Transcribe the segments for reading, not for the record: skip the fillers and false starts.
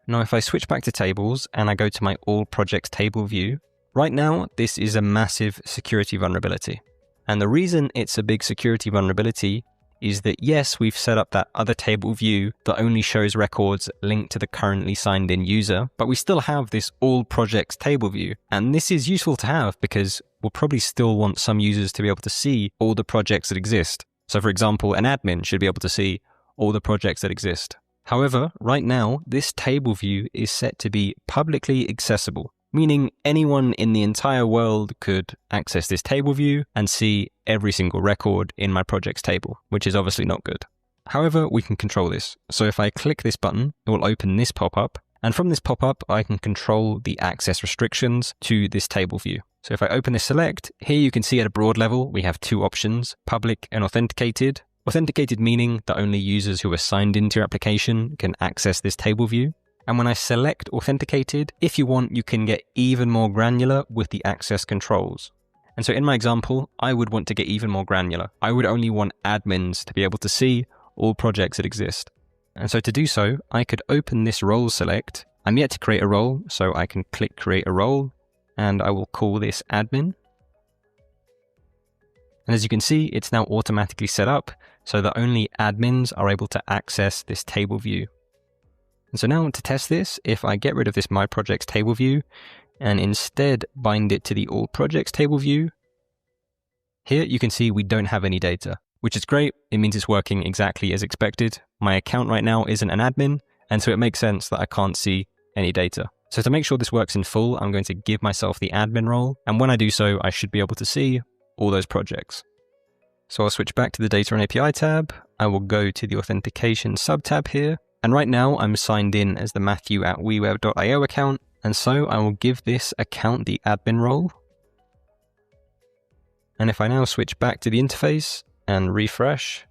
Now, if I switch back to tables and I go to my all projects table view, right now, this is a massive security vulnerability. And the reason it's a big security vulnerability is that yes, we've set up that other table view that only shows records linked to the currently signed in user, but we still have this all projects table view. And this is useful to have because we'll probably still want some users to be able to see all the projects that exist. So for example, an admin should be able to see all the projects that exist. However, right now, this table view is set to be publicly accessible, meaning anyone in the entire world could access this table view and see every single record in my projects table, which is obviously not good. However, we can control this. So if I click this button, it will open this pop-up, and from this pop-up, I can control the access restrictions to this table view. So if I open this select, here you can see at a broad level, we have two options, public and authenticated. Authenticated meaning that only users who are signed into your application can access this table view. And when I select authenticated, if you want, you can get even more granular with the access controls. And so in my example, I would want to get even more granular. I would only want admins to be able to see all projects that exist. And so to do so, I could open this role select. I'm yet to create a role, so I can click create a role, and I will call this admin. And as you can see, it's now automatically set up so that only admins are able to access this table view. And so now to test this, if I get rid of this My Projects table view and instead bind it to the All Projects table view, here you can see we don't have any data, which is great. It means it's working exactly as expected. My account right now isn't an admin, and so it makes sense that I can't see any data. So to make sure this works in full, I'm going to give myself the admin role, and when I do so, I should be able to see all those projects. So I'll switch back to the Data and API tab. I will go to the Authentication subtab here. And right now I'm signed in as the Matthew at WeWeb.io account. And so I will give this account the admin role. And if I now switch back to the interface and refresh,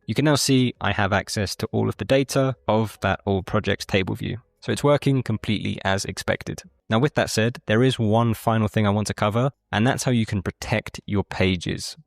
you can now see I have access to all of the data of that all projects table view. So it's working completely as expected. Now with that said, there is one final thing I want to cover, and that's how you can protect your pages.